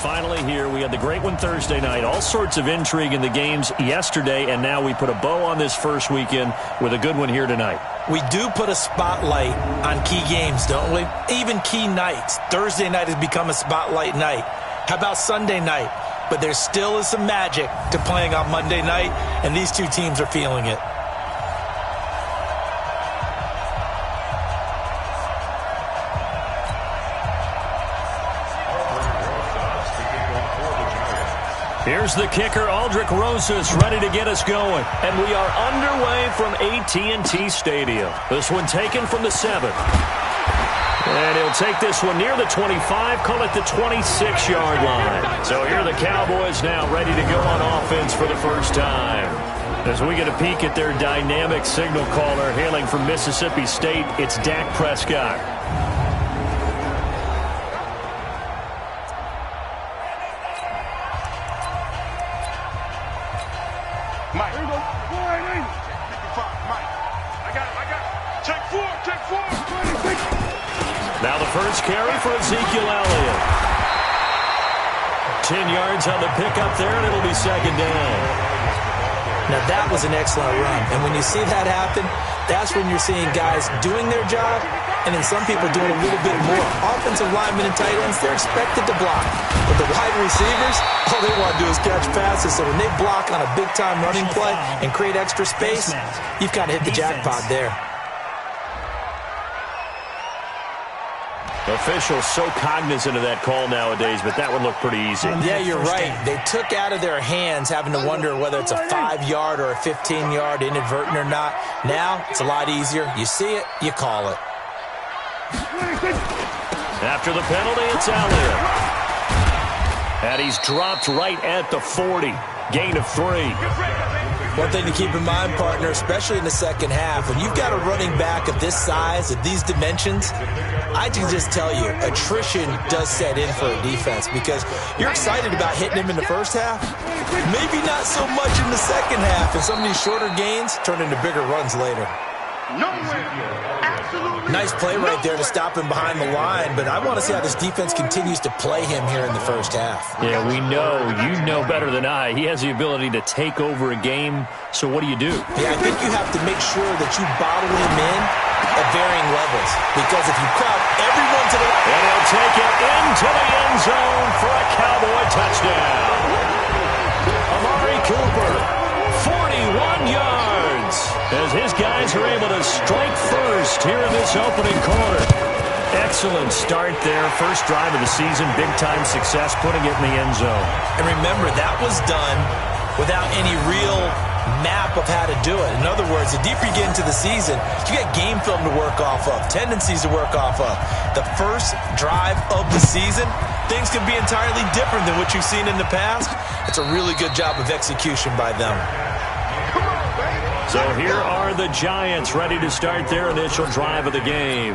finally here. We had the great one Thursday night. All sorts of intrigue in the games yesterday, and now we put a bow on this first weekend with a good one here tonight. We do put a spotlight on key games, don't we? Even key nights. Thursday night has become a spotlight night. How about Sunday night? But there still is some magic to playing on Monday night, and these two teams are feeling it. Here's the kicker, Aldrich Rosas, ready to get us going. And we are underway from AT&T Stadium. This one taken from the 7. And he'll take this one near the 25, call it the 26-yard line. So here are the Cowboys now ready to go on offense for the first time. As we get a peek at their dynamic signal caller hailing from Mississippi State, it's Dak Prescott. Now the first carry for Ezekiel Elliott. 10 yards on the pickup there, and it'll be second down. Now that was an excellent run, and when you see that happen, that's when you're seeing guys doing their job, and then some people doing a little bit more. Offensive linemen and tight ends, they're expected to block. But the wide receivers, all they want to do is catch passes. So when they block on a big-time running play and create extra space, you've got to hit the jackpot there. Officials so cognizant of that call nowadays, but that one looked pretty easy. Yeah, you're right. They took out of their hands having to wonder whether it's a 5-yard or a 15-yard, inadvertent or not. Now, it's a lot easier. You see it, you call it. After the penalty, it's Elliott. And he's dropped right at the 40. Gain of 3. One thing to keep in mind, partner, especially in the second half, when you've got a running back of this size, of these dimensions, I can just tell you, attrition does set in for a defense because you're excited about hitting him in the first half. Maybe not so much in the second half, and some of these shorter gains turn into bigger runs later. Nice play right there to stop him behind the line, but I want to see how this defense continues to play him here in the first half. Yeah, we know. You know better than I. He has the ability to take over a game, so what do you do? Yeah, I think you have to make sure that you bottle him in at varying levels, because if you crowd everyone to the line, and he'll take it into the end zone for a Cowboy touchdown. Amari Cooper, 41 yards, as his guys are able to strike first here in this opening quarter. Excellent start there. First drive of the season, big-time success, putting it in the end zone. And remember, that was done without any real map of how to do it. In other words, the deeper you get into the season, you got game film to work off of, tendencies to work off of. The first drive of the season, things can be entirely different than what you've seen in the past. It's a really good job of execution by them. So here are the Giants ready to start their initial drive of the game.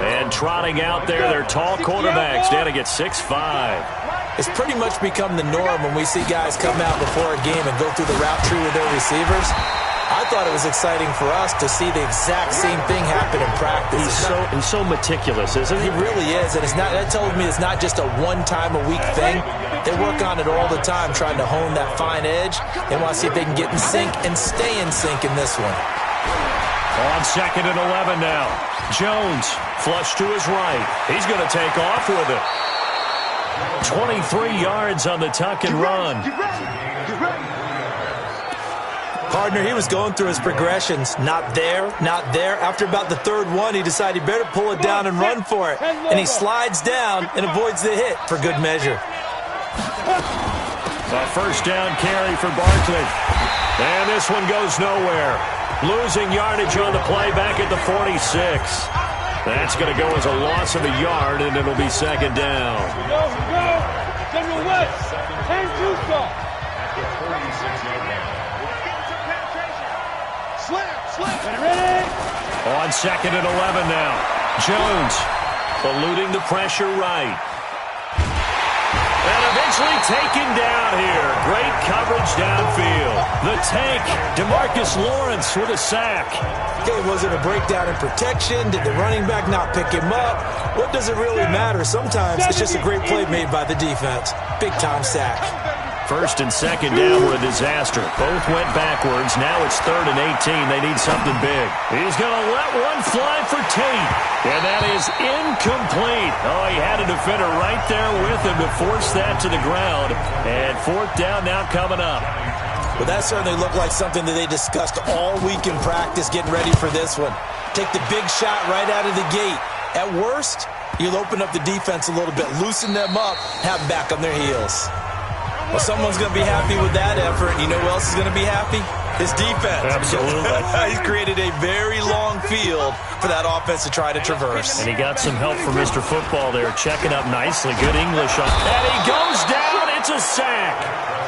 And trotting out there, their tall quarterbacks down to get 6'5". It's pretty much become the norm when we see guys come out before a game and go through the route tree with their receivers. I thought it was exciting for us to see the exact same thing happen in practice. He's so meticulous, isn't he? He really is, and that tells me it's not just a one-time-a-week thing. They work on it all the time, trying to hone that fine edge. They want to see if they can get in sync and stay in sync in this one. On 2nd and 11 now. Jones, flush to his right. He's going to take off with it. 23 yards on the tuck and run. Partner, he was going through his progressions. Not there, not there. After about the third one, he decided he better pull it down and run for it. And he slides down and avoids the hit for good measure. A first down carry for Barkley. And this one goes nowhere. Losing yardage on the play back at the 46. That's going to go as a loss of a yard, and it'll be second down. General West, and Tucson. On 2nd and 11 now. Jones eluding the pressure right. And a big eventually taken down here. Great coverage downfield. The tank, DeMarcus Lawrence with a sack. Okay, was it a breakdown in protection? Did the running back not pick him up? What does it really matter? Sometimes it's just a great play made by the defense. Big-time sack. First and second down were a disaster. Both went backwards. Now it's 3rd and 18. They need something big. He's going to let one fly for Tate. And that is incomplete. Oh, he had a defender right there with him to force that to the ground. And 4th down now coming up. Well, that certainly looked like something that they discussed all week in practice getting ready for this one. Take the big shot right out of the gate. At worst, you'll open up the defense a little bit, loosen them up, have them back on their heels. Well, someone's going to be happy with that effort. You know who else is going to be happy? His defense. Absolutely. He's created a very long field for that offense to try to traverse. And he got some help from Mr. Football there, checking up nicely. Good English on. And he goes down. It's a sack.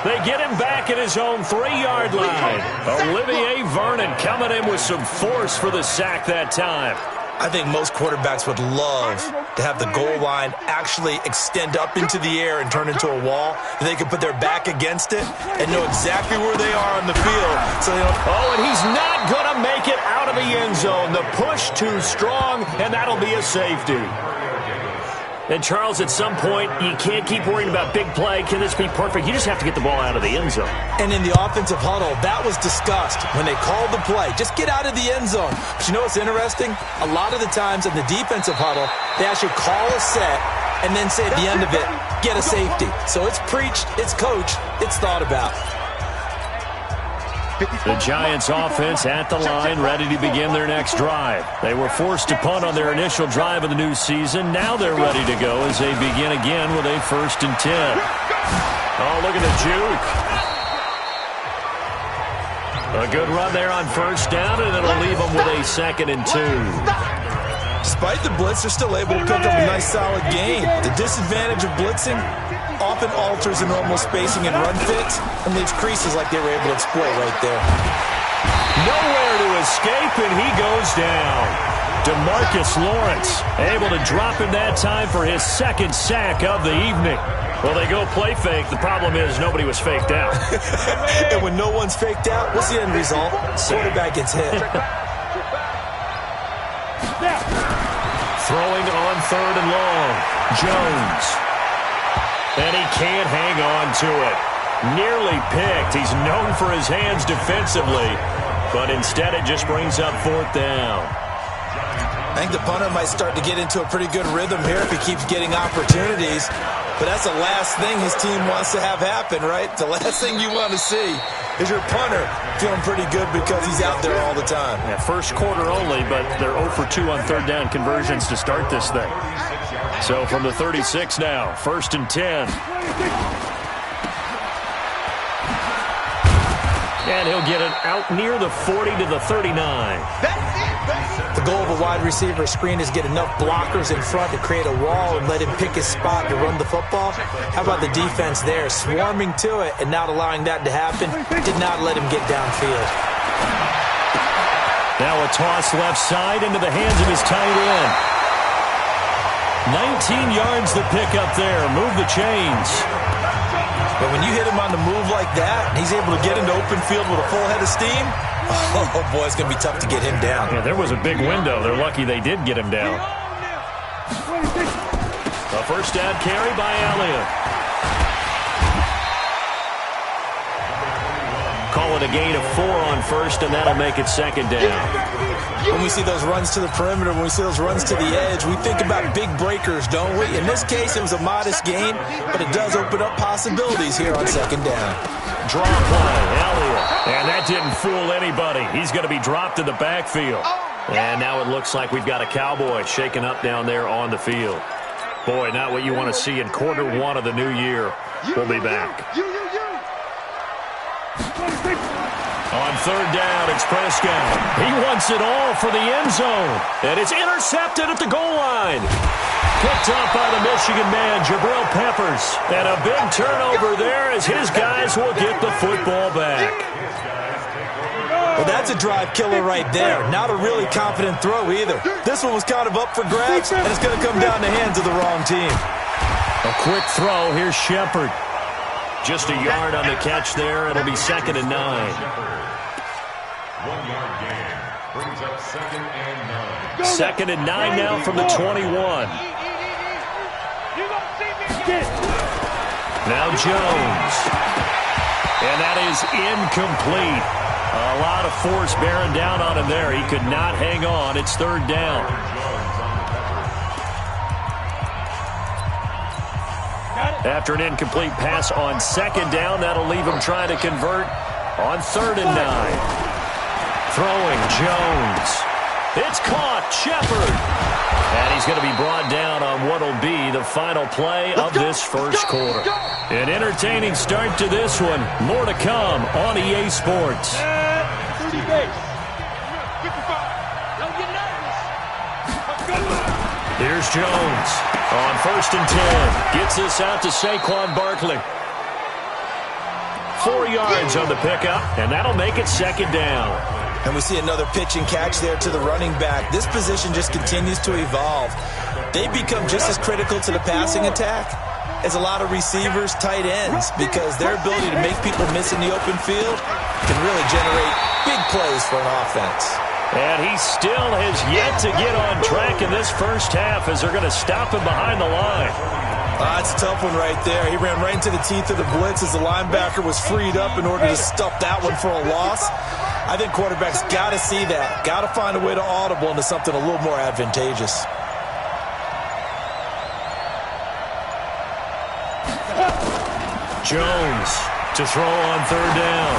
They get him back at his own 3-yard line. Olivier Vernon coming in with some force for the sack that time. I think most quarterbacks would love to have the goal line actually extend up into the air and turn into a wall. And they can put their back against it and know exactly where they are on the field. So they don't. Oh, and he's not going to make it out of the end zone. The push too strong, and that'll be a safety. And, Charles, at some point, you can't keep worrying about big play. Can this be perfect? You just have to get the ball out of the end zone. And in the offensive huddle, that was discussed when they called the play. Just get out of the end zone. But you know what's interesting? A lot of the times in the defensive huddle, they actually call a set and then say at the end of it, get a safety. So it's preached, it's coached, it's thought about. The Giants offense at the line, ready to begin their next drive. They were forced to punt on their initial drive of the new season. Now they're ready to go as they begin again with a 1st and 10. Oh, look at the juke. A good run there on 1st down, and it'll leave them with a 2nd and 2. Despite the blitz, they're still able to pick up a nice solid gain. The disadvantage of blitzing often alters the normal spacing and run fits and leaves creases like they were able to exploit right there. Nowhere to escape, and he goes down. DeMarcus Lawrence able to drop him that time for his 2nd sack of the evening. Well, they go play fake. The problem is nobody was faked out. And when no one's faked out, what's the end result? Quarterback gets hit. Throwing on 3rd and long. Jones. And he can't hang on to it. Nearly picked. He's known for his hands defensively. But instead it just brings up 4th down. I think the punter might start to get into a pretty good rhythm here if he keeps getting opportunities. But that's the last thing his team wants to have happen, right? The last thing you want to see is your punter feeling pretty good because he's out there all the time. Yeah, first quarter only, but they're 0 for 2 on 3rd down conversions to start this thing. So from the 36 now, 1st and 10. And he'll get it out near the 40 to the 39. The goal of a wide receiver screen is get enough blockers in front to create a wall and let him pick his spot to run the football. How about the defense there, swarming to it and not allowing that to happen? Did not let him get downfield. Now a toss left side into the hands of his tight end. 19 yards to pick up there. Move the chains. But when you hit him on the move like that, and he's able to get into open field with a full head of steam, oh, boy, it's going to be tough to get him down. Yeah, there was a big window. They're lucky they did get him down. A 1st down carry by Elliott. Call it a gain of 4 on 1st, and that'll make it 2nd down. When we see those runs to the perimeter, when we see those runs to the edge, we think about big breakers, don't we? In this case, it was a modest gain, but it does open up possibilities here on 2nd down. Draw play, Elliott. And that didn't fool anybody. He's going to be dropped in the backfield. And now it looks like we've got a Cowboy shaken up down there on the field. Boy, not what you want to see in quarter 1 of the new year. We'll be back. On 3rd down, it's Prescott. He wants it all for the end zone. And it's intercepted at the goal line. Picked up by the Michigan man, Jabril Peppers. And a big turnover there as his guys will get the football back. Well, that's a drive killer right there. Not a really confident throw either. This one was kind of up for grabs, and it's going to come down the hands of the wrong team. A quick throw. Here's Shepard. Just a yard on the catch there. It'll be 2nd and 9. 1 yard gain brings up 2nd and 9. 2nd and 9 now from the 21. Now Jones. And that is incomplete. A lot of force bearing down on him there. He could not hang on. It's 3rd down. After an incomplete pass on 2nd down, that'll leave him trying to convert on 3rd and 9. Throwing Jones. It's caught. Shepard. And he's going to be brought down on what will be the final play of this first quarter. An entertaining start to this one. More to come on EA Sports. Here's Jones on 1st and 10. Gets this out to Saquon Barkley. 4 yards on the pickup, and that'll make it 2nd down. And we see another pitch and catch there to the running back. This position just continues to evolve. They become just as critical to the passing attack as a lot of receivers, tight ends, because their ability to make people miss in the open field can really generate big plays for an offense. And he still has yet to get on track in this first half as they're going to stop him behind the line. That's a tough one right there. He ran right into the teeth of the blitz as the linebacker was freed up in order to stuff that one for a loss. I think quarterbacks got to see that. Got to find a way to audible into something a little more advantageous. Jones to throw on 3rd down.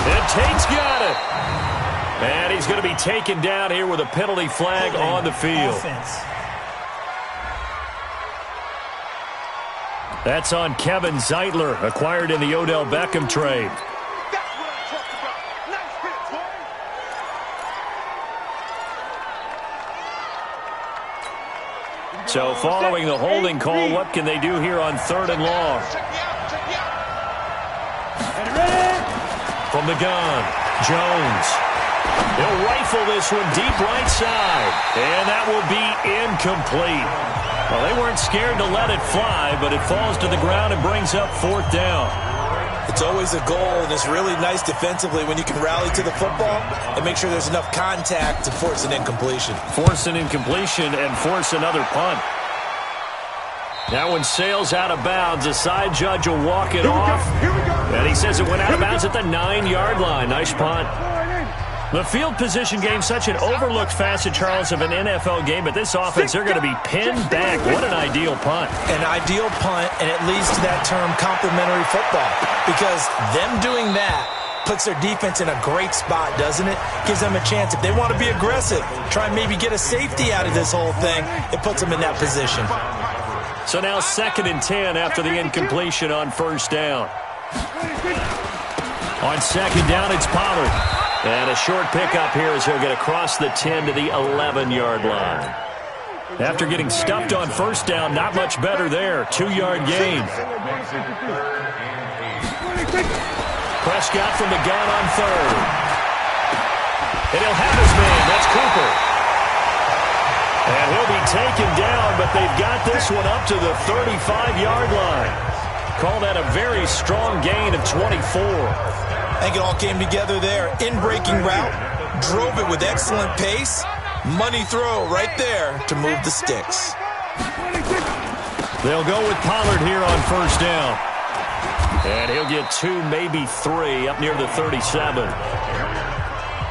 And Tate's got it. And he's going to be taken down here with a penalty flag on the field. That's on Kevin Zeitler, acquired in the Odell Beckham trade. So following the holding call, what can they do here on 3rd and long? From the gun, Jones. He'll rifle this one deep right side. And that will be incomplete. Well, they weren't scared to let it fly, but it falls to the ground and brings up 4th down. It's always a goal, and it's really nice defensively when you can rally to the football and make sure there's enough contact to force an incompletion. Force an incompletion and force another punt. That one sails out of bounds. The side judge will walk it off. And he says it went out of bounds at the 9-yard line. Nice punt. The field position game, such an overlooked facet, Charles, of an NFL game. But this offense, they're going to be pinned back. What an ideal punt. An ideal punt, and it leads to that term complementary football. Because them doing that puts their defense in a great spot, doesn't it? Gives them a chance. If they want to be aggressive, try and maybe get a safety out of this whole thing, it puts them in that position. So now 2nd and 10 after the incompletion on 1st down. On 2nd down, it's Pollard. And a short pickup here as he'll get across the 10 to the 11-yard line. After getting stuffed on 1st down, not much better there. 2-yard gain. Prescott from the gun on 3rd. And he'll have his man. That's Cooper. And he'll be taken down, but they've got this one up to the 35-yard line. Call that a very strong gain of 24. I think it all came together there. In-breaking route, drove it with excellent pace. Money throw right there to move the sticks. They'll go with Pollard here on 1st down. And he'll get 2, maybe 3 up near the 37.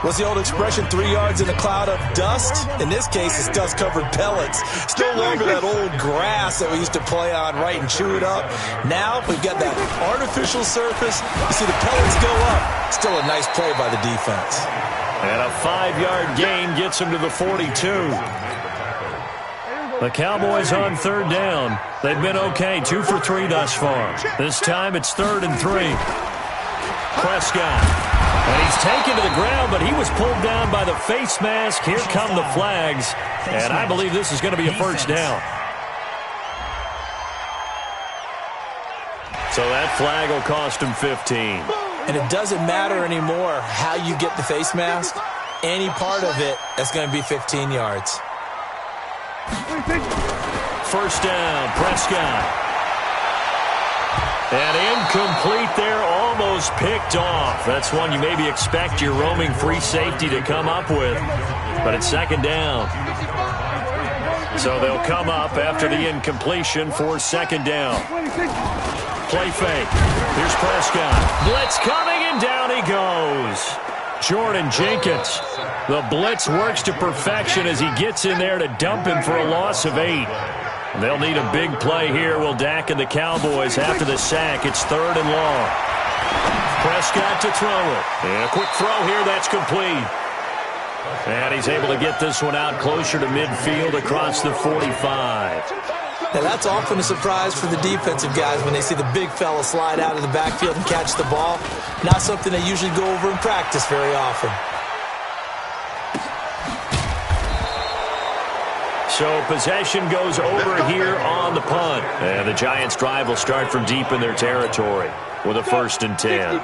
What's the old expression, 3 yards in a cloud of dust? In this case, it's dust-covered pellets. Still remember that old grass that we used to play on, right, and chew it up. Now we've got that artificial surface. You see the pellets go up. Still a nice play by the defense. And a 5-yard gain gets him to the 42. The Cowboys on 3rd down. They've been okay, 2 for 3 thus far. This time it's 3rd and 3. Prescott. And he's taken to the ground, but he was pulled down by the face mask. Here come the flags. And I believe this is going to be a 1st down. So that flag will cost him 15. And it doesn't matter anymore how you get the face mask. Any part of it, that's going to be 15 yards. 1st down, Prescott. And incomplete there, almost picked off. That's one you maybe expect your roaming free safety to come up with. But it's second down. So they'll come up after the incompletion for second down. Play fake. Here's Prescott. Blitz coming, and down he goes. Jordan Jenkins. The blitz works to perfection as he gets in there to dump him for a loss of 8. They'll need a big play here, will Dak and the Cowboys after the sack. It's third and long. Prescott to throw it. And a quick throw here, that's complete. And he's able to get this one out closer to midfield across the 45. Now, that's often a surprise for the defensive guys when they see the big fella slide out of the backfield and catch the ball. Not something they usually go over in practice very often. So possession goes over here on the punt. And the Giants' drive will start from deep in their territory with a 1st and 10.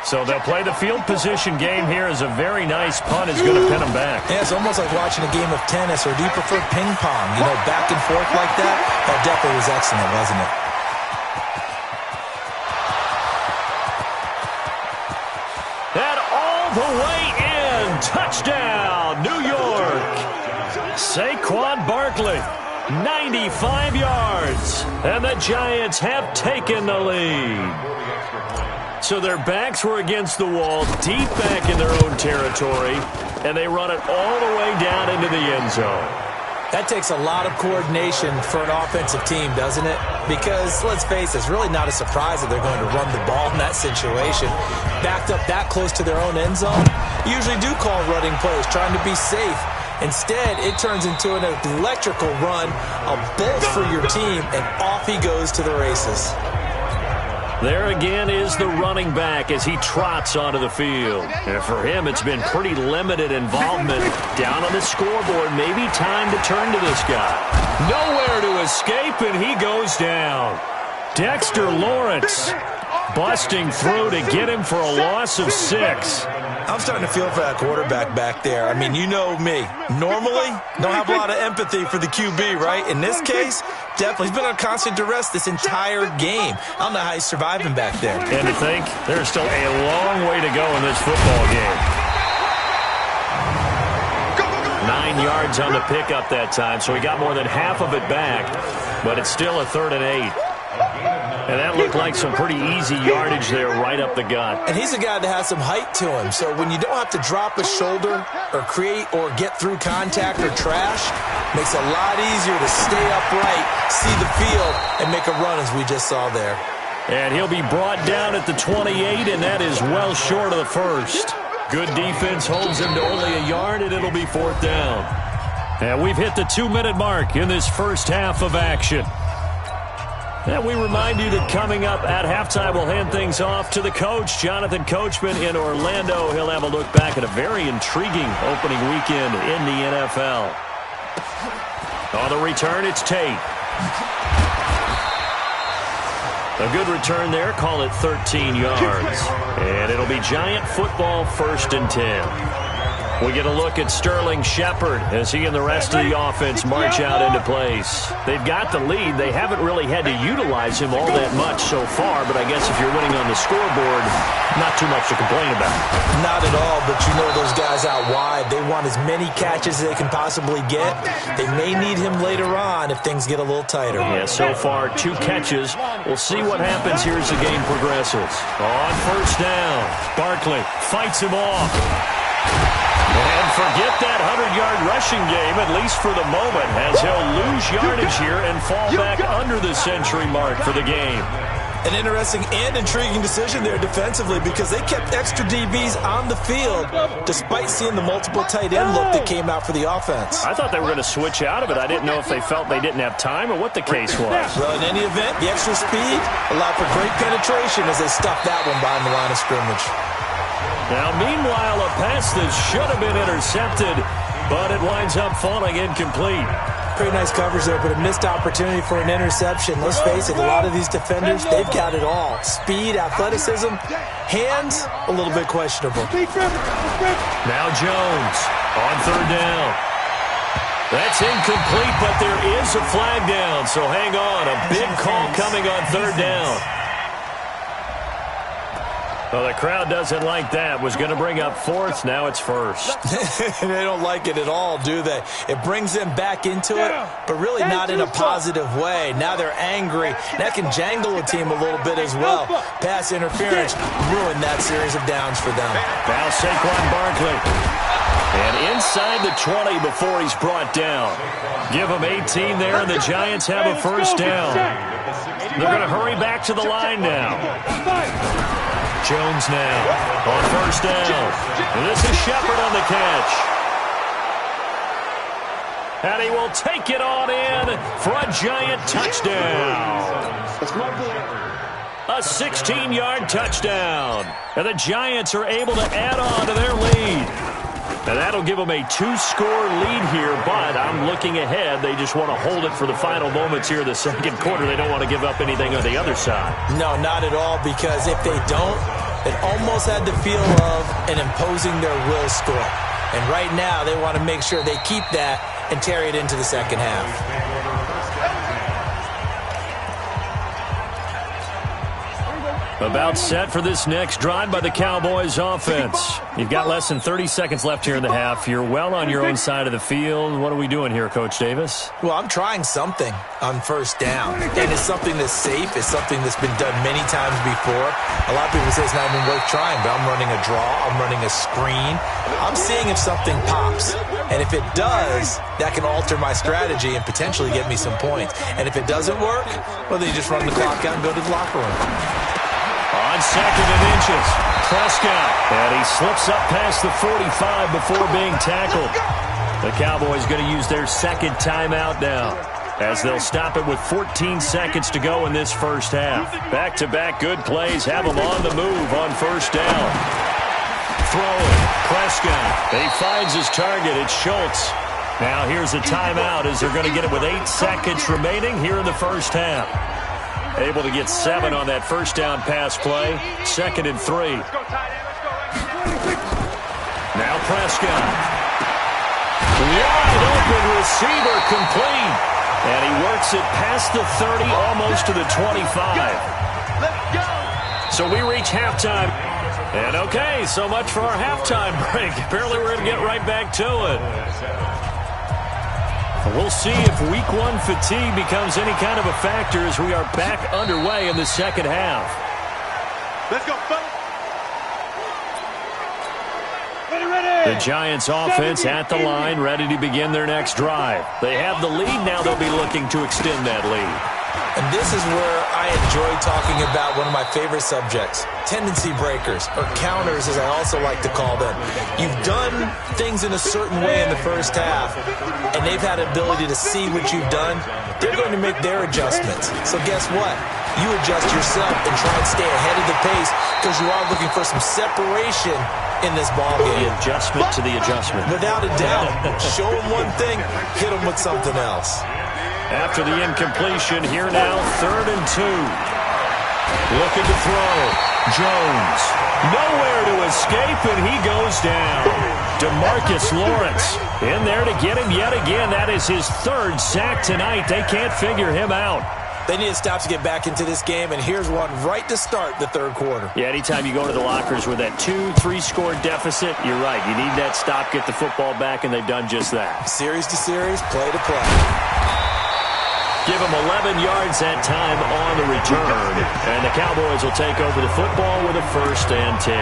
So they'll play the field position game here as a very nice punt is going to pin them back. Yeah, it's almost like watching a game of tennis, or do you prefer ping pong? You know, back and forth like that? That definitely was excellent, wasn't it? And all the way in. Touchdown, New York. Saquon Barkley, 95 yards. And the Giants have taken the lead. So their backs were against the wall, deep back in their own territory, and they run it all the way down into the end zone. That takes a lot of coordination for an offensive team, doesn't it? Because, let's face it, it's really not a surprise that they're going to run the ball in that situation. Backed up that close to their own end zone, usually do call running plays, trying to be safe. Instead, it turns into an electrical run, a bolt for your team, and off he goes to the races. There again is the running back as he trots onto the field. And for him, it's been pretty limited involvement. Down on the scoreboard, maybe time to turn to this guy. Nowhere to escape, and he goes down. Dexter Lawrence busting through to get him for a loss of 6. I'm starting to feel for that quarterback back there. I mean, you know me. Normally, don't have a lot of empathy for the QB, right? In this case, definitely. He's been on constant duress this entire game. I don't know how he's surviving back there. And to think, there's still a long way to go in this football game. 9 yards on the pickup that time, so he got more than half of it back. But it's still a 3rd and 8. And that looked like some pretty easy yardage there right up the gut. And he's a guy that has some height to him. So when you don't have to drop a shoulder or create or get through contact or trash, makes it a lot easier to stay upright, see the field, and make a run as we just saw there. And he'll be brought down at the 28, and that is well short of the first. Good defense holds him to only a yard, and it'll be 4th down. And we've hit the 2-minute mark in this first half of action. And we remind you that coming up at halftime, we'll hand things off to the coach, Jonathan Coachman in Orlando. He'll have a look back at a very intriguing opening weekend in the NFL. On the return, it's Tate. A good return there, call it 13 yards. And it'll be Giant football, 1st and 10. We get a look at Sterling Shepard as he and the rest of the offense march out into place. They've got the lead. They haven't really had to utilize him all that much so far, but I guess if you're winning on the scoreboard, not too much to complain about. Not at all, but you know those guys out wide, they want as many catches as they can possibly get. They may need him later on if things get a little tighter. Yeah, so far 2 catches. We'll see what happens here as the game progresses. On 1st down, Barkley fights him off. And forget that 100-yard rushing game, at least for the moment, as he'll lose yardage here and fall back under the century mark for the game. An interesting and intriguing decision there defensively because they kept extra DBs on the field despite seeing the multiple tight end look that came out for the offense. I thought they were going to switch out of it. I didn't know if they felt they didn't have time or what the case was. Well, in any event, the extra speed allowed for great penetration as they stuffed that one behind the line of scrimmage. Now, meanwhile, a pass that should have been intercepted, but it winds up falling incomplete. Pretty nice coverage there, but a missed opportunity for an interception. Let's face it, a lot of these defenders, they've got it all. Speed, athleticism, hands, a little bit questionable. Now Jones on 3rd down. That's incomplete, but there is a flag down, so hang on. A big call coming on 3rd down. Well, the crowd doesn't like that. Was going to bring up fourth. Now it's first. They don't like it at all, do they? It brings them back into it, but really not in a positive way. Now they're angry. That can jangle a team a little bit as well. Pass interference ruined that series of downs for them. Now Saquon Barkley. And inside the 20 before he's brought down. Give him 18 there, and the Giants have a first down. They're going to hurry back to the line now. Jones now on first down. And this is Shepard on the catch. And he will take it on in for a Giant touchdown. A 16-yard touchdown. And the Giants are able to add on to their lead. And that'll give them a 2-score lead here, but I'm looking ahead. They just want to hold it for the final moments here in the second quarter. They don't want to give up anything on the other side. No, not at all, because if they don't, it almost had the feel of an imposing their will score. And right now, they want to make sure they keep that and carry it into the second half. About set for this next drive by the Cowboys offense. You've got less than 30 seconds left here in the half. You're well on your own side of the field. What are we doing here, Coach Davis? Well, I'm trying something on first down. And it's something that's safe. It's something that's been done many times before. A lot of people say it's not even worth trying, but I'm running a draw. I'm running a screen. I'm seeing if something pops. And if it does, that can alter my strategy and potentially get me some points. And if it doesn't work, well, then you just run the clock out and go to the locker room. On second and inches, Prescott. And he slips up past the 45 before being tackled. The Cowboys going to use their second timeout now, as they'll stop it with 14 seconds to go in this first half. Back-to-back good plays have them on the move on first down. Throwing, Prescott. He finds his target. It's Schultz. Now here's a timeout as they're going to get it with 8 seconds remaining here in the first half. Able to get 7 on that first down pass play. 2nd and 3. Now Prescott. Wide open receiver complete. And he works it past the 30, almost to the 25. So we reach halftime. And okay, so much for our halftime break. Apparently we're going to get right back to it. We'll see if week 1 fatigue becomes any kind of a factor as we are back underway in the second half. Let's go, fellas. Ready. The Giants offense at the line, ready to begin their next drive. They have the lead now. They'll be looking to extend that lead. And this is where I enjoy talking about one of my favorite subjects, tendency breakers, or counters as I also like to call them. You've done things in a certain way in the first half, and they've had an ability to see what you've done. They're going to make their adjustments. So guess what? You adjust yourself and try and stay ahead of the pace because you are looking for some separation in this ballgame. The adjustment to the adjustment. Without a doubt. Show them one thing, hit them with something else. After the incompletion, here now, 3rd and 2. Looking to throw. Jones. Nowhere to escape, and he goes down. DeMarcus Lawrence in there to get him yet again. That is his 3rd sack tonight. They can't figure him out. They need to stop to get back into this game, and here's one right to start the 3rd quarter. Yeah, anytime you go to the lockers with that 2-3-score deficit, you're right. You need that stop, get the football back, and they've done just that. Series to series, play to play. Give them 11 yards that time on the return. And the Cowboys will take over the football with a 1st and 10.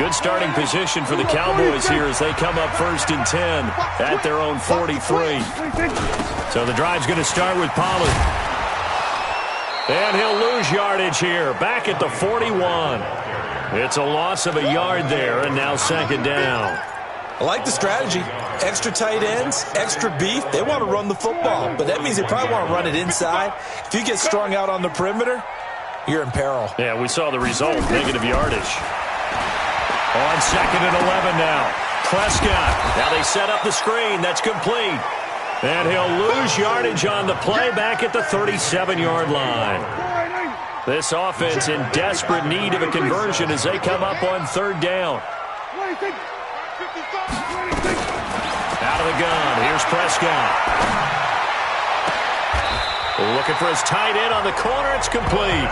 Good starting position for the Cowboys here as they come up 1st and 10 at their own 43. So the drive's going to start with Pollard. And he'll lose yardage here, back at the 41. It's a loss of a yard there, and now 2nd down. I like the strategy. Extra tight ends, extra beef. They want to run the football, but that means they probably want to run it inside. If you get strung out on the perimeter, you're in peril. Yeah, we saw the result, negative yardage. On 2nd and 11 now. Prescott. Now they set up the screen. That's complete. And he'll lose yardage on the play back at the 37-yard line. This offense in desperate need of a conversion as they come up on 3rd down. Out of the gun. Here's Prescott. Looking for his tight end on the corner. It's complete.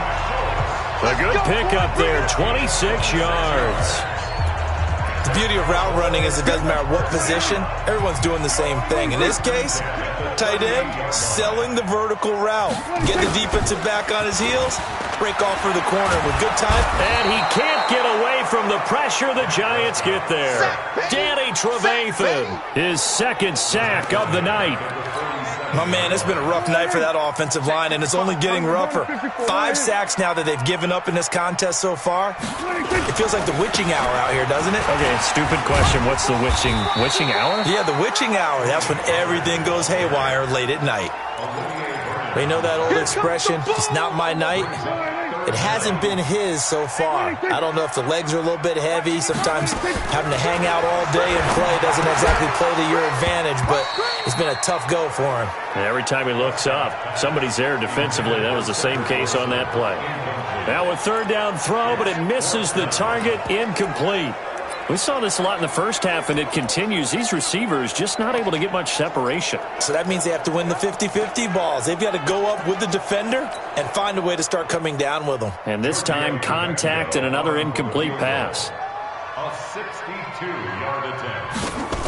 A good pickup there, 26 yards. The beauty of route running is it doesn't matter what position, everyone's doing the same thing. In this case, tight end, selling the vertical route. Get the defensive back on his heels, break off for the corner with good time. And he can't get away from the pressure. The Giants get there. Danny Trevathan, his second sack of the night. My man, it's been a rough night for that offensive line, and it's only getting rougher. 5 sacks now that they've given up in this contest so far. It feels like the witching hour out here, doesn't it? Okay, stupid question. What's the witching hour? Yeah, the witching hour. That's when everything goes haywire late at night. You know that old expression, it's not my night? It hasn't been his so far. I don't know if the legs are a little bit heavy. Sometimes having to hang out all day and play doesn't exactly play to your advantage, but it's been a tough go for him. And every time he looks up, somebody's there defensively. That was the same case on that play. Now a third down throw, but it misses the target, incomplete. We saw this a lot in the first half, and it continues. These receivers just not able to get much separation. So that means they have to win the 50-50 balls. They've got to go up with the defender and find a way to start coming down with them. And this time, contact and another incomplete pass. A 62-yard attempt.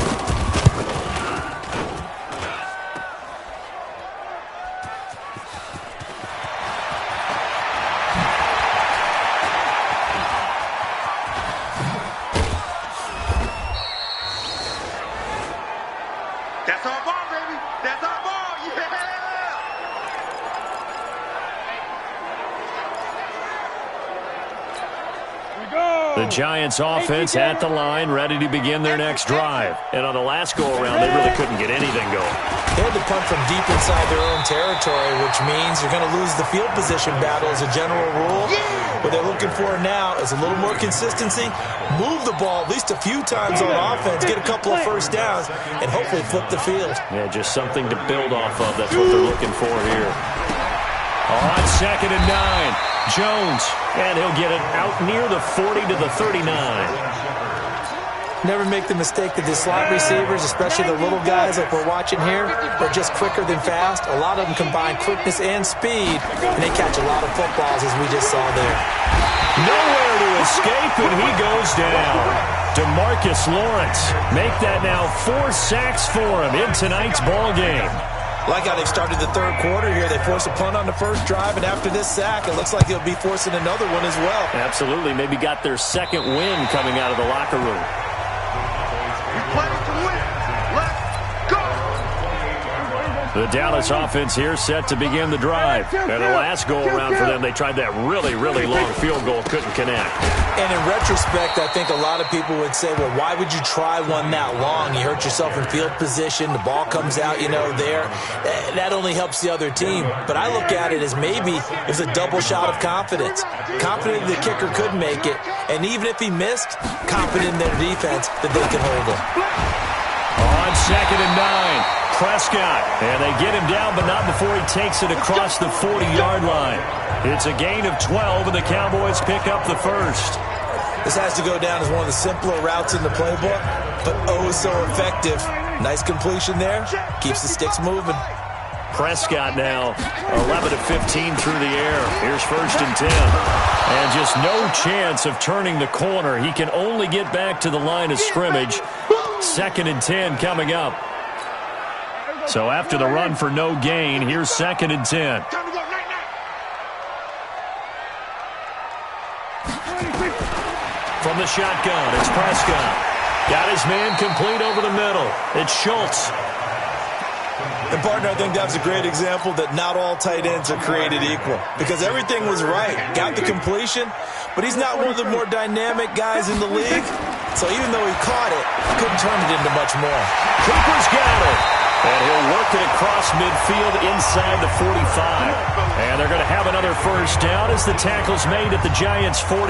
That's our ball, baby. That's our ball. Yeah. The Giants offense at the line, ready to begin their next drive. And on the last go-around, they really couldn't get anything going. They had to punt from deep inside their own territory, which means you're going to lose the field position battle as a general rule. What they're looking for now is a little more consistency, move the ball at least a few times on offense, get a couple of first downs, and hopefully flip the field. Yeah, just something to build off of. That's what they're looking for here. On 2nd and 9, Jones, and he'll get it out near the 40 to the 39. Never make the mistake that the slot receivers, especially the little guys like we're watching here, are just quicker than fast. A lot of them combine quickness and speed, and they catch a lot of footballs, as we just saw there. Nowhere to escape, and he goes down. DeMarcus Lawrence, make that now 4 sacks for him in tonight's ball game. Like how they've started the third quarter here. They force a punt on the first drive, and after this sack, it looks like they'll be forcing another one as well. Absolutely. Maybe got their second win coming out of the locker room. The Dallas offense here set to begin the drive. And the last go-around for them, they tried that really, really long field goal, couldn't connect. And in retrospect, I think a lot of people would say, well, why would you try one that long? You hurt yourself in field position. The ball comes out, there. That only helps the other team. But I look at it as maybe it was a double shot of confidence. Confident the kicker could make it. And even if he missed, confident in their defense that they can hold him. On 2nd and 9. Prescott, and they get him down, but not before he takes it across the 40-yard line. It's a gain of 12, and the Cowboys pick up the first. This has to go down as one of the simpler routes in the playbook, but oh so effective. Nice completion there. Keeps the sticks moving. Prescott now 11 of 15 through the air. Here's 1st and 10. And just no chance of turning the corner. He can only get back to the line of scrimmage. 2nd and 10 coming up. So after the run for no gain, here's 2nd and 10. From the shotgun, it's Prescott. Got his man complete over the middle. It's Schultz. And, partner, I think that was a great example that not all tight ends are created equal. Because everything was right. Got the completion, but he's not one of the more dynamic guys in the league. So even though he caught it, couldn't turn it into much more. Cooper's got it. And he'll work it across midfield inside the 45. And they're going to have another first down as the tackle's made at the Giants' 43.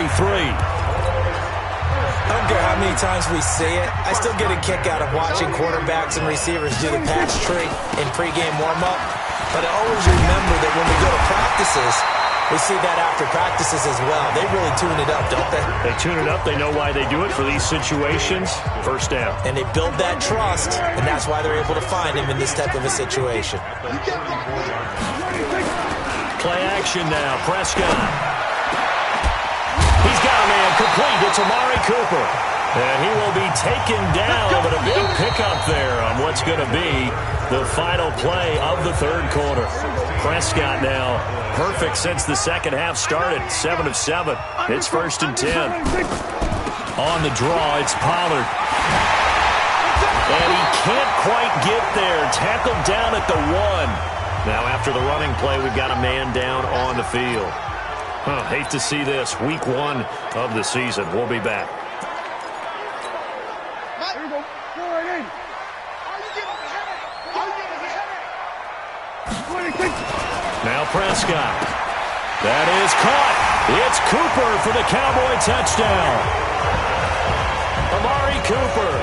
I don't care how many times we see it. I still get a kick out of watching quarterbacks and receivers do the pass tree in pregame warm-up. But I always remember that when we go to practices, we see that after practices as well. They really tune it up, don't they? They tune it up. They know why they do it for these situations. First down. And they build that trust, and that's why they're able to find him in this type of a situation. Play action now. Prescott. He's got a man complete. It's Amari Cooper. And he will be taken down, but a big pickup there on what's going to be the final play of the third quarter. Prescott now perfect since the second half started. 7 of 7. It's 1st and 10. On the draw, it's Pollard. And he can't quite get there. Tackled down at the 1. Now after the running play, we've got a man down on the field. Hate to see this. Week 1 of the season. We'll be back. Now Prescott. That is caught. It's Cooper for the Cowboy touchdown. Amari Cooper,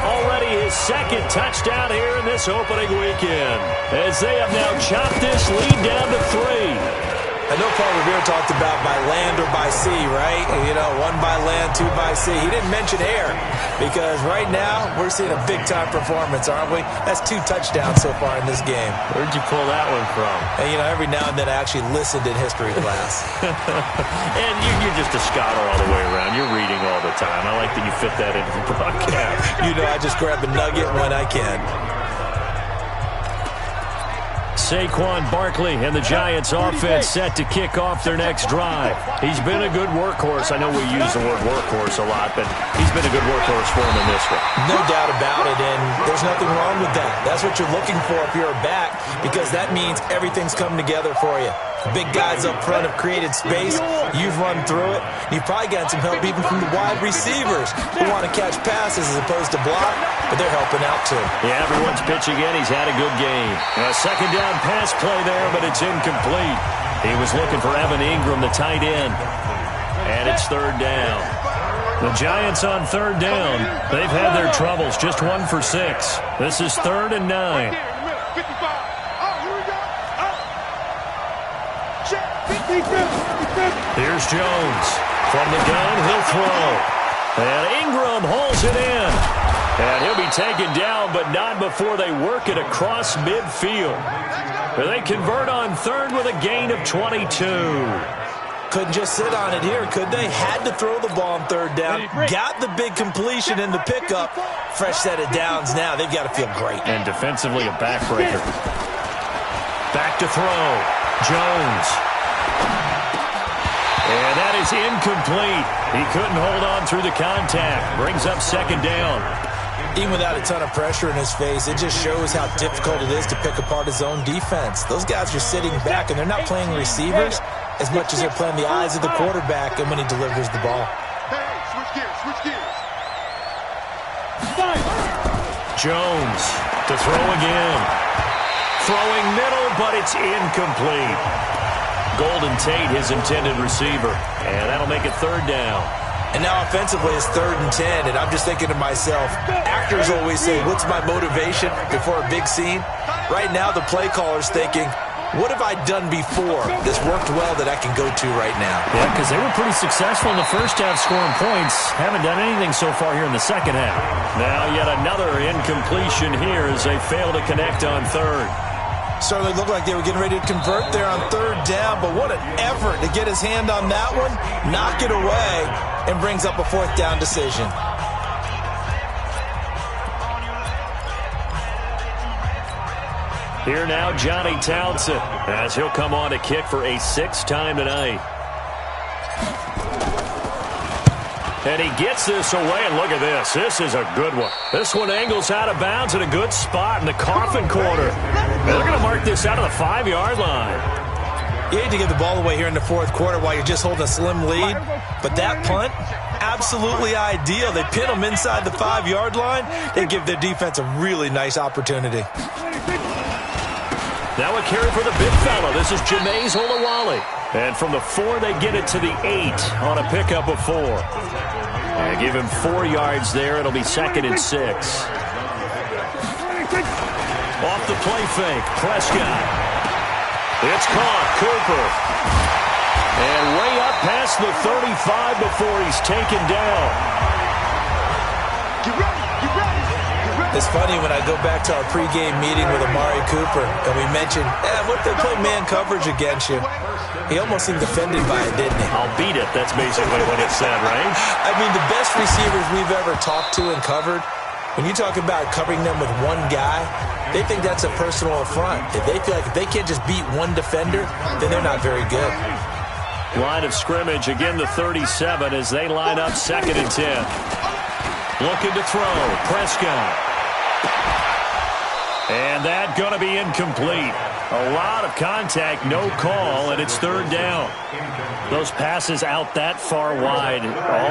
already his second touchdown here in this opening weekend, as they have now chopped this lead down to 3. I know Paul Revere talked about by land or by sea, right? You know, 1 by land, 2 by sea. He didn't mention air because right now we're seeing a big-time performance, aren't we? That's 2 touchdowns so far in this game. Where'd you pull that one from? And, you know, every now and then I actually listened in history class. And you're just a scholar all the way around. You're reading all the time. I like that you fit that into the broadcast. You know, I just grab a nugget when I can. Saquon Barkley and the Giants offense set to kick off their next drive. He's been a good workhorse. I know we use the word workhorse a lot, but he's been a good workhorse for him in this one. No doubt about it, and there's nothing wrong with that. That's what you're looking for if you're a back, because that means everything's come together for you. Big guys up front have created space. You've run through it. You've probably gotten some help even from the wide receivers who want to catch passes as opposed to block, but they're helping out too. Yeah, everyone's pitching in. He's had a good game. A second down pass play there, but it's incomplete. He was looking for Evan Ingram, the tight end. And it's 3rd down. The Giants on 3rd down. They've had their troubles. Just 1 for 6. This is 3rd and 9. Here's Jones. From the gun, he'll throw. And Ingram hauls it in. And he'll be taken down, but not before they work it across midfield. They convert on 3rd with a gain of 22. Couldn't just sit on it here, could they? Had to throw the ball on 3rd down. Got the big completion in the pickup. Fresh set of downs now. They've got to feel great. And defensively, a backbreaker. Back to throw. Jones. And that is incomplete. He couldn't hold on through the contact. Brings up 2nd down. Even without a ton of pressure in his face, it just shows how difficult it is to pick apart his own defense. Those guys are sitting back, and they're not playing receivers as much as they're playing the eyes of the quarterback and when he delivers the ball. Switch gears. Jones to throw again. Throwing middle, but it's incomplete. Golden Tate, his intended receiver. And that'll make it 3rd down. And now offensively it's 3rd and 10, and I'm just thinking to myself, actors always say, what's my motivation before a big scene? Right now the play caller's thinking, what have I done before that's worked well that I can go to right now? Yeah, because they were pretty successful in the first half scoring points. Haven't done anything so far here in the second half. Now yet another incompletion here as they fail to connect on 3rd. Certainly looked like they were getting ready to convert there on 3rd down, but what an effort to get his hand on that one, knock it away, and brings up a 4th down decision. Here now, Johnny Townsend, as he'll come on to kick for a 6th time tonight. And he gets this away, and look at this. This is a good one. This one angles out of bounds at a good spot in the coffin corner. And they're going to mark this out of the 5-yard line. You hate to give the ball away here in the 4th quarter while you're just holding a slim lead, but that punt, absolutely ideal. They pin them inside the 5-yard line. They give their defense a really nice opportunity. Now a carry for the big fella. This is Jameis Olawale. And from the 4, they get it to the 8 on a pickup of 4. And give him 4 yards there. It'll be 2nd and 6. Off the play fake, Prescott. It's caught, Cooper. And way up past the 35 before he's taken down. It's funny when I go back to our pregame meeting with Amari Cooper and we mentioned, what if they play man coverage against you? He almost seemed offended by it, didn't he? I'll beat it. That's basically what it said, right? I mean, the best receivers we've ever talked to and covered, when you talk about covering them with one guy, they think that's a personal affront. If they feel like if they can't just beat one defender, then they're not very good. Line of scrimmage, again the 37 as they line up 2nd and 10. Looking to throw, Prescott. And that going to be incomplete. A lot of contact, no call, and it's 3rd down. Those passes out that far wide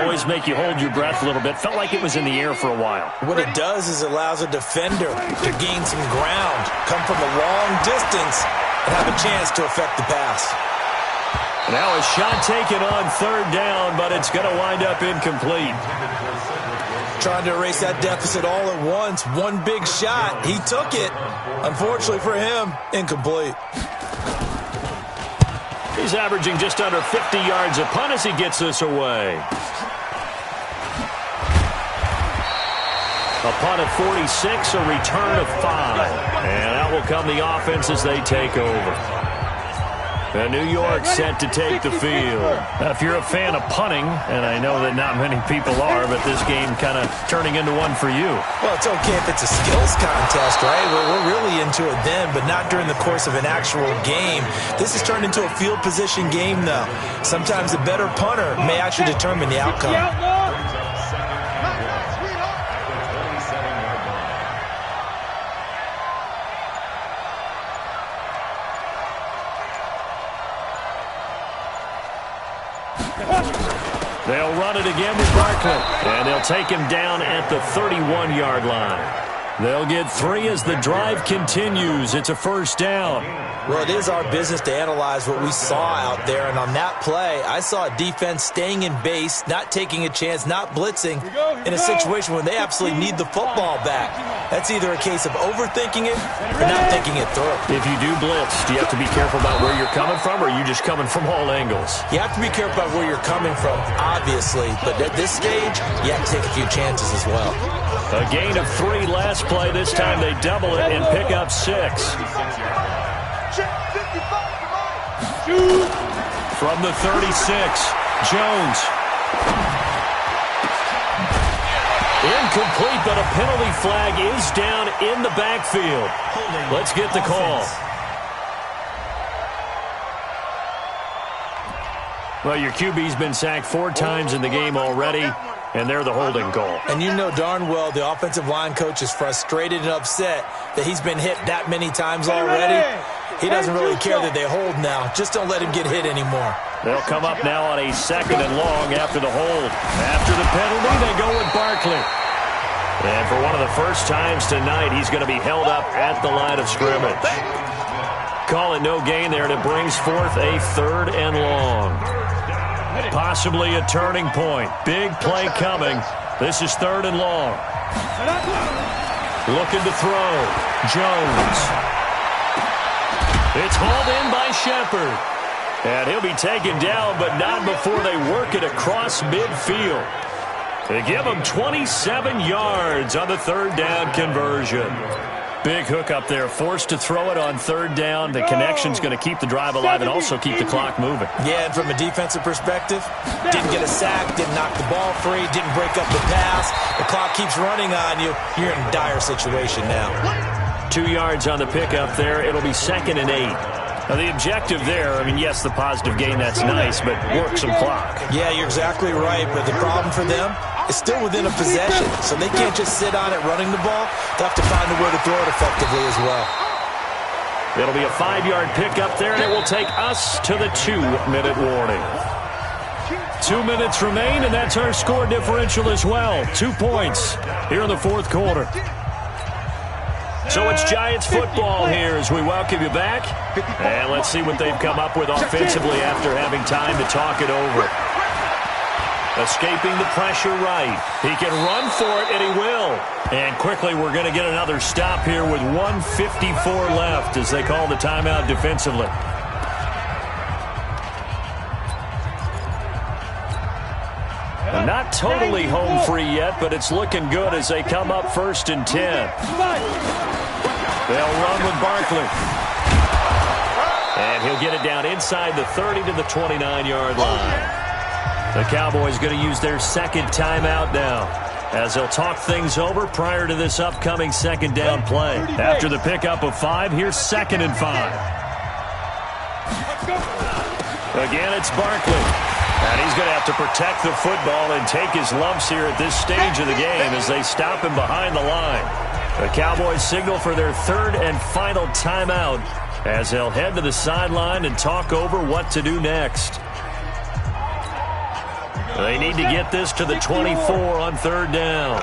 always make you hold your breath a little bit. Felt like it was in the air for a while. What it does is it allows a defender to gain some ground, come from a long distance, and have a chance to affect the pass. Now a shot taken on 3rd down, but it's going to wind up incomplete. Trying to erase that deficit all at once. One big shot. He took it. Unfortunately for him, incomplete. He's averaging just under 50 yards a punt as he gets this away. A punt of 46, a return of 5. And out will come the offense as they take over. New York set to take the field. Now, if you're a fan of punting, and I know that not many people are, but this game kind of turning into one for you. Well, it's okay if it's a skills contest, right? We're really into it then, but not during the course of an actual game. This has turned into a field position game, though. Sometimes a better punter may actually determine the outcome. They'll run it again with Barkley, and they'll take him down at the 31-yard line. They'll get 3 as the drive continues. It's a 1st down. Well, it is our business to analyze what we saw out there, and on that play, I saw a defense staying in base, not taking a chance, not blitzing, in a situation where they absolutely need the football back. That's either a case of overthinking it or not thinking it through. If you do blitz, do you have to be careful about where you're coming from, or are you just coming from all angles? You have to be careful about where you're coming from, obviously, but at this stage, you have to take a few chances as well. A gain of 3 last play. This time they double it and pick up 6. From the 36, Jones. Incomplete, but a penalty flag is down in the backfield. Let's get the call. Well, your QB's been sacked 4 times in the game already, and they're the holding call. And you know darn well the offensive line coach is frustrated and upset that he's been hit that many times already. He doesn't really care that they hold now. Just don't let him get hit anymore. They'll come up now on a 2nd and long after the hold. After the penalty, they go with Barkley. And for one of the first times tonight, he's going to be held up at the line of scrimmage. Call it no gain there, and it brings forth a 3rd and long. Possibly a turning point. Big play coming. This is 3rd and long. Looking to throw. Jones. It's hauled in by Shepard. And he'll be taken down, but not before they work it across midfield. They give him 27 yards on the 3rd down conversion. Big hook up there, forced to throw it on 3rd down. The connection's going to keep the drive alive and also keep the clock moving. Yeah, and from a defensive perspective, didn't get a sack, didn't knock the ball free, didn't break up the pass. The clock keeps running on you. You're in a dire situation now. 2 yards on the pickup there. It'll be 2nd and 8. Now, the objective there, I mean, yes, the positive gain, that's nice, but work some clock. Yeah, you're exactly right, but the problem for them is still within a possession, so they can't just sit on it running the ball. They have to find a way to throw it effectively as well. It'll be a 5-yard pickup there, and it will take us to the 2-minute warning. 2 minutes remain, and that's our score differential as well. 2 points here in the 4th quarter. So it's Giants football here as we welcome you back. And let's see what they've come up with offensively after having time to talk it over. Escaping the pressure right. He can run for it, and he will. And quickly, we're going to get another stop here with 1:54 left as they call the timeout defensively. Not totally home free yet, but it's looking good as they come up 1st and 10. They'll run with Barkley. And he'll get it down inside the 30 to the 29-yard line. The Cowboys going to use their second timeout now, as they'll talk things over prior to this upcoming second down play. After the pickup of 5, here's 2nd and 5. Again, it's Barkley. And he's going to have to protect the football and take his lumps here at this stage of the game as they stop him behind the line. The Cowboys signal for their 3rd and final timeout as they'll head to the sideline and talk over what to do next. They need to get this to the 24 on 3rd down.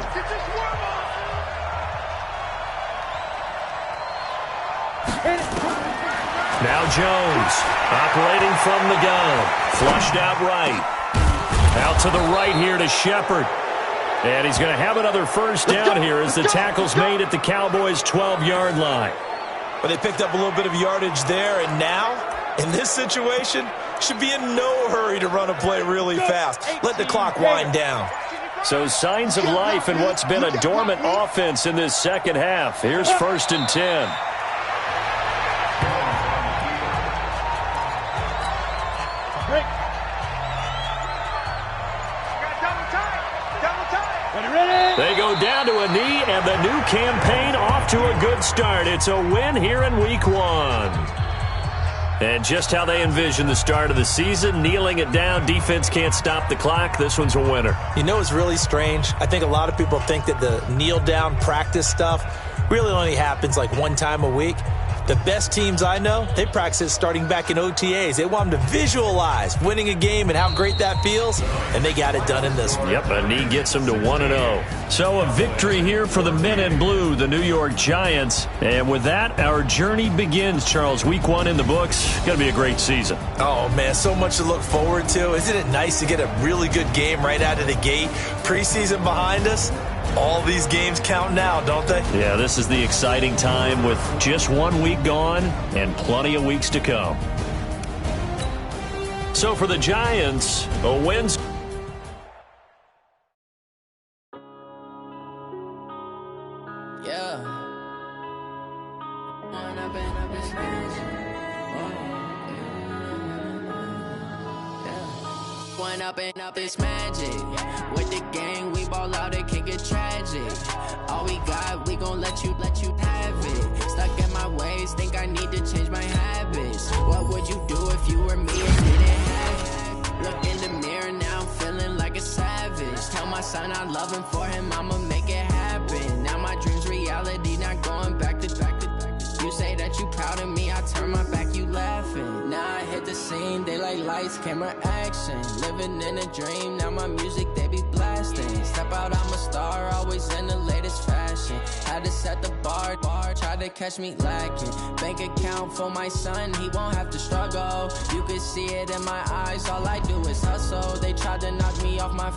Now Jones, operating from the gun. Flushed out right. Out to the right here to Shepard. And he's going to have another first down here as the tackle's made at the Cowboys' 12-yard line. But they picked up a little bit of yardage there, and now, in this situation, should be in no hurry to run a play really fast. Let the clock wind down. So signs of life in what's been a dormant offense in this second half. Here's 1st and 10. They go down to a knee, and the new campaign off to a good start. It's a win here in Week 1. And just how they envision the start of the season, kneeling it down, defense can't stop the clock. This one's a winner. You know what's really strange? I think a lot of people think that the kneel-down practice stuff really only happens like one time a week. The best teams I know, they practice it starting back in OTAs. They want them to visualize winning a game and how great that feels, and they got it done in this one. Yep, a knee gets them to 1-0. So a victory here for the men in blue, the New York Giants. And with that, our journey begins, Charles. Week 1 in the books. Going to be a great season. Oh, man, so much to look forward to. Isn't it nice to get a really good game right out of the gate? Preseason behind us. All these games count now, don't they? Yeah, this is the exciting time with just 1 week gone and plenty of weeks to come. So for the Giants, a win. Yeah. One up and up is magic. With the gang, we ball out, it can get tragic. All we got, we gon' let you have it. Stuck in my ways, think I need to change my habits. What would you do if you were me and didn't have it? Look in the mirror, now I'm feeling like a savage. Tell my son I love him, for him I'ma make it happen. Now my dream's reality, not going back to. You say that you proud of me, I turn my back, you laughing. Now I hit the scene, they like lights, camera, action. Living in a dream, now my music, they be blasting. Step out, I'm a star, always in the latest fashion. Had to set the bar, try to catch me lacking. Bank account for my son, he won't have to struggle. You can see it in my eyes, all I do is hustle. They tried to knock me off my